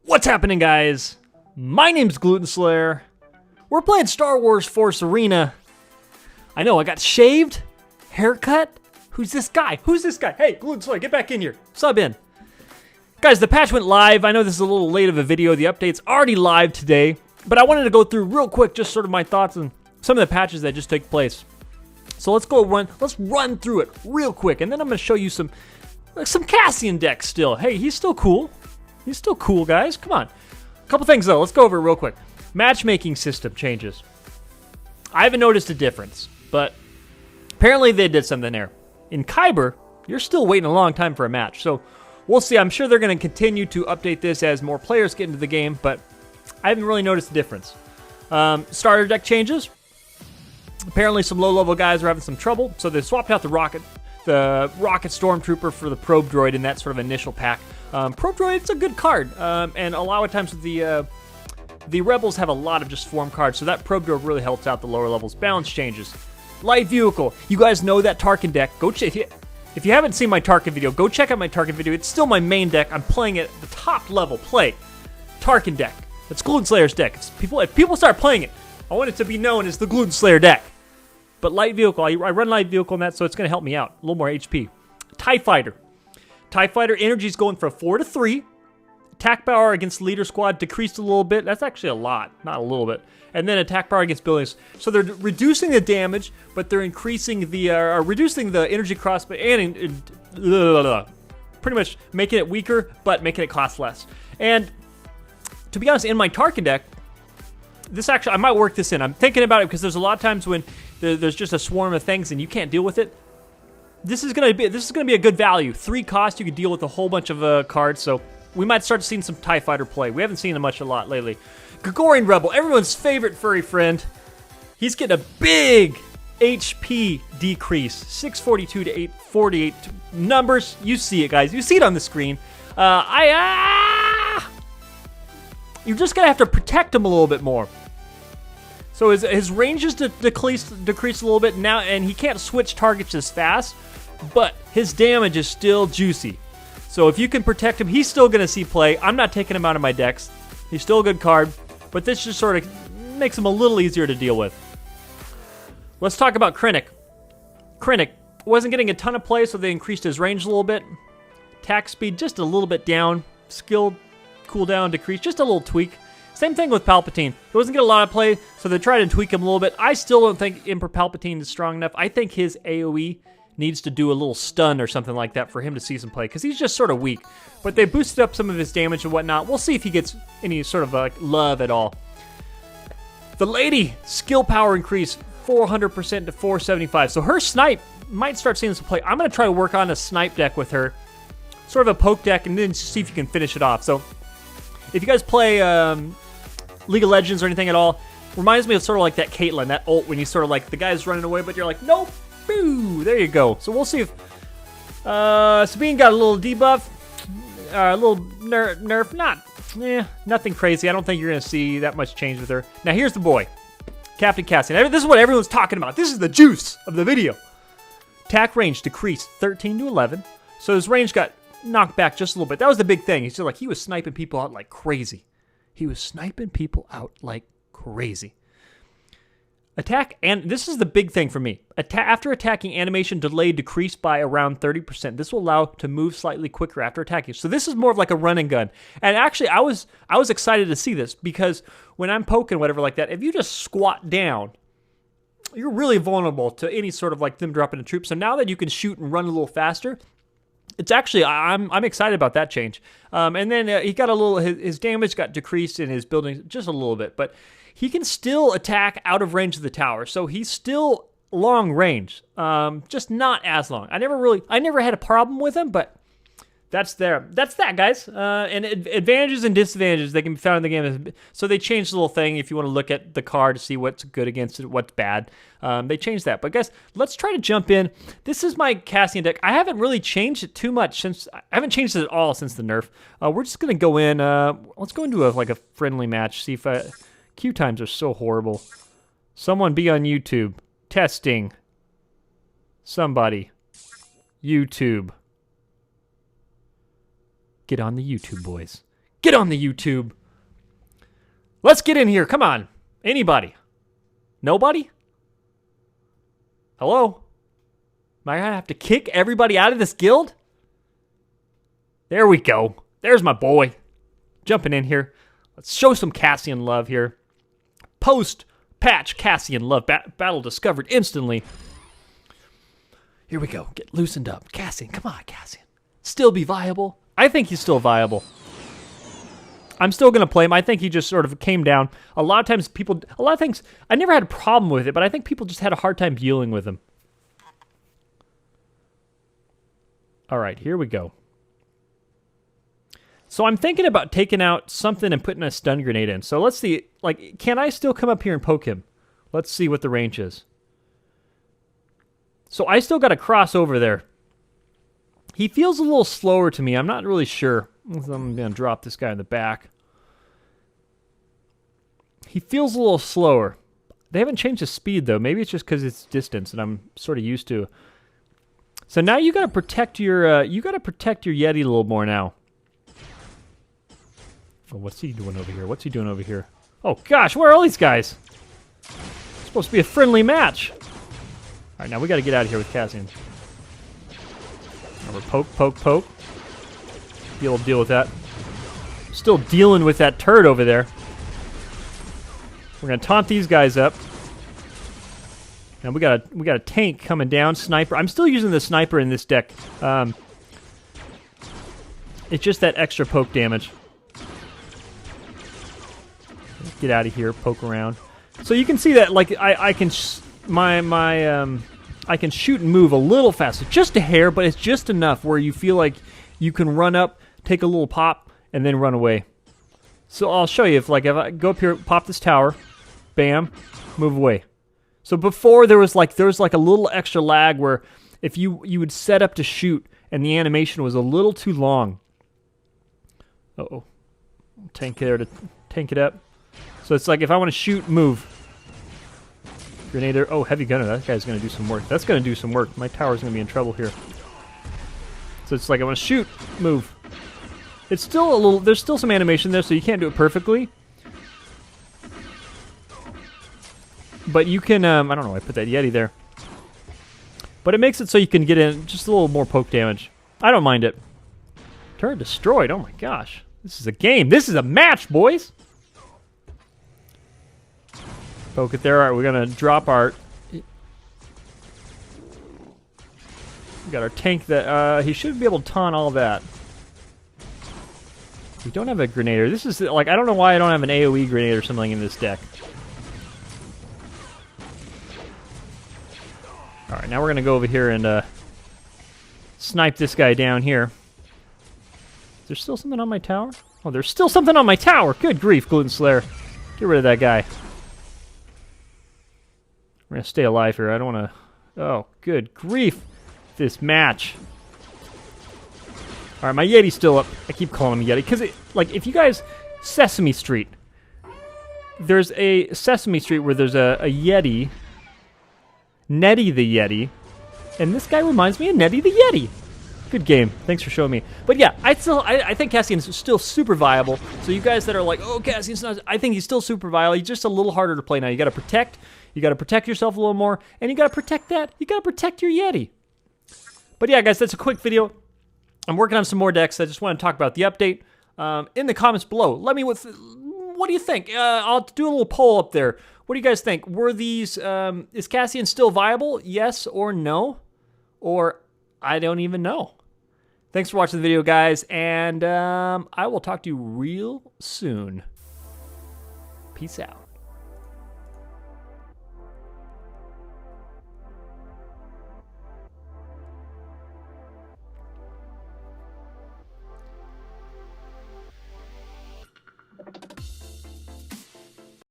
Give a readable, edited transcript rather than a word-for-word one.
What's happening, guys? My name's Glutenslayer. We're playing Star Wars Force Arena. I know, I got shaved, haircut. Who's this guy? Who's this guy? Hey, Glutenslayer, get back in here. Sub in. Guys, the patch went live. I know this is a little late of a video. The update's already live today. But I wanted to go through real quick just sort of my thoughts on some of the patches that just took place. So let's run through it real quick. And then I'm going to show you some Cassian decks still. Hey, he's still cool. He's still cool, guys. Come on. A couple things, though. Let's go over it real quick. Matchmaking system changes. I haven't noticed a difference, but apparently they did something there. In Kyber, you're still waiting a long time for a match, so we'll see. I'm sure they're going to continue to update this as more players get into the game, but I haven't really noticed the difference. Starter deck changes. Apparently some low-level guys are having some trouble, so they swapped out the Rocket Stormtrooper for the Probe Droid in that sort of initial pack. Probe Droid, it's a good card, and a lot of times the Rebels have a lot of just form cards, so that Probe Droid really helps out the lower levels. Balance changes. Light Vehicle. You guys know that Tarkin deck. Go check it. If you haven't seen my Tarkin video, go check out my Tarkin video. It's still my main deck. I'm playing it at the top level play. Tarkin deck. That's Glutenslayer's deck. If people start playing it, I want it to be known as the Glutenslayer deck. But Light Vehicle, I run Light Vehicle in that, so it's going to help me out. A little more HP. TIE Fighter. TIE Fighter energy's going from 4 to 3. Attack power against leader squad decreased a little bit. That's actually a lot, not a little bit. And then attack power against buildings. So they're reducing the damage, but they're increasing the, reducing the energy cost, and pretty much making it weaker, but making it cost less. And to be honest, in my Tarkin deck, this actually, I might work this in. I'm thinking about it because there's a lot of times when there's just a swarm of things and you can't deal with it. This is gonna be a good value. 3 cost, you can deal with a whole bunch of cards. So we might start seeing some TIE Fighter play. We haven't seen him a lot lately. Gregorian Rebel, everyone's favorite furry friend. He's getting a big HP decrease, 642 to 848 numbers. You see it, guys. You see it on the screen. You're just gonna have to protect him a little bit more. So his range is decreased a little bit now, and he can't switch targets as fast, but his damage is still juicy. So if you can protect him, he's still gonna see play. I'm not taking him out of my decks. He's still a good card, but this just sort of makes him a little easier to deal with. Let's talk about Krennic. Krennic wasn't getting a ton of play, so they increased his range a little bit. Attack speed just a little bit down. Skill cooldown decreased, just a little tweak. Same thing with Palpatine. He wasn't getting a lot of play, so they tried to tweak him a little bit. I still don't think Emperor Palpatine is strong enough. I think his AoE needs to do a little stun or something like that for him to see some play, because he's just sort of weak. But they boosted up some of his damage and whatnot. We'll see if he gets any sort of love at all. The lady, skill power increase, 400% to 475. So her snipe might start seeing some play. I'm going to try to work on a snipe deck with her. Sort of a poke deck, and then see if you can finish it off. So if you guys play League of Legends or anything at all, reminds me of sort of like that Caitlyn, that ult when you sort of like, the guy's running away, but you're like, nope, boo, there you go. So we'll see if Sabine got a little debuff, a little nerf, nothing crazy. I don't think you're going to see that much change with her. Now here's the boy, Captain Cassian. This is what everyone's talking about. This is the juice of the video. Attack range decreased 13 to 11, so his range got knocked back just a little bit. That was the big thing. He's just like, he was sniping people out like crazy. He was sniping people out like crazy. Attack, and this is the big thing for me. After attacking, animation delay decreased by around 30%. This will allow to move slightly quicker after attacking. So this is more of like a run and gun. And actually, I was excited to see this, because when I'm poking whatever like that, if you just squat down, you're really vulnerable to any sort of like them dropping a troop. So now that you can shoot and run a little faster, it's actually, I'm excited about that change. And then he got a little, his damage got decreased in his building just a little bit, but he can still attack out of range of the tower. So he's still long range, just not as long. I never had a problem with him, but that's that, guys. And advantages and disadvantages, they can be found in the game. So they changed the little thing if you want to look at the card to see what's good against it, what's bad. They changed that. But guys, let's try to jump in. This is my Cassian deck. I haven't really changed it too much since, I haven't changed it at all since the nerf. We're just going to go in, let's go into a friendly match, see if queue times are so horrible. Someone be on YouTube. Testing. Somebody. YouTube. Get on the YouTube, boys. Get on the YouTube. Let's get in here. Come on. Anybody? Nobody? Hello? Am I going to have to kick everybody out of this guild? There we go. There's my boy. Jumping in here. Let's show some Cassian love here. Post-patch Cassian love. Battle discovered instantly. Here we go. Get loosened up. Cassian, come on, Cassian. Still be viable? I think he's still viable. I'm still going to play him. I think he just sort of came down. A lot of things, I never had a problem with it, but I think people just had a hard time dealing with him. All right, here we go. So I'm thinking about taking out something and putting a stun grenade in. So let's see, like, can I still come up here and poke him? Let's see what the range is. So I still got to cross over there. He feels a little slower to me. I'm not really sure. I'm going to drop this guy in the back. He feels a little slower. They haven't changed his speed, though. Maybe it's just because it's distance, and I'm sort of used to. So now you got to protect your Yeti a little more now. Oh, what's he doing over here? What's he doing over here? Oh gosh, where are all these guys? It's supposed to be a friendly match. All right, now we got to get out of here with Cassian. Now we're poke. Be able to deal with that. Still dealing with that turd over there. We're gonna taunt these guys up. And we got a tank coming down. Sniper. I'm still using the sniper in this deck. It's just that extra poke damage. Get out of here. Poke around. So you can see that, like, I can I can shoot and move a little faster, just a hair, but it's just enough where you feel like you can run up, take a little pop, and then run away. So I'll show you if I go up here, pop this tower, bam, move away. So before there was like a little extra lag where if you would set up to shoot and the animation was a little too long. Uh-oh. Tank there to tank it up. So it's like if I want to shoot, move. Grenader. Oh, heavy gunner. That guy's going to do some work. That's going to do some work. My tower's going to be in trouble here. So it's like I want to shoot, move. It's still a little, there's still some animation there, so you can't do it perfectly. But you can, I don't know, I put that Yeti there. But it makes it so you can get in just a little more poke damage. I don't mind it. Turret destroyed, oh my gosh. This is a game, this is a match, boys! Poke it there, alright, we're gonna drop our... We got our tank that, he should be able to taunt all that. We don't have a Grenader. This is, like, I don't know why I don't have an AoE Grenader or something in this deck. Alright, now we're gonna go over here and, snipe this guy down here. Is there still something on my tower? Oh, there's still something on my tower! Good grief, Glutenslayer. Get rid of that guy. We're gonna stay alive here. I don't wanna... Oh, good grief. This match. Alright, my Yeti's still up. I keep calling him Yeti, because, like, if you guys... Sesame Street. There's a Sesame Street where there's a Yeti. Nettie the Yeti. And this guy reminds me of Nettie the Yeti. Good game. Thanks for showing me. But yeah, I think Cassian's still super viable. So you guys that are like, oh, Cassian's not... I think he's still super viable. He's just a little harder to play now. You gotta protect. You gotta protect yourself a little more. And you gotta protect that. You gotta protect your Yeti. But yeah, guys, that's a quick video. I'm working on some more decks. I just want to talk about the update. In the comments below, let me what do you think? I'll do a little poll up there. What do you guys think? Were these, is Cassian still viable? Yes or no? Or I don't even know. Thanks for watching the video, guys, and I will talk to you real soon. Peace out.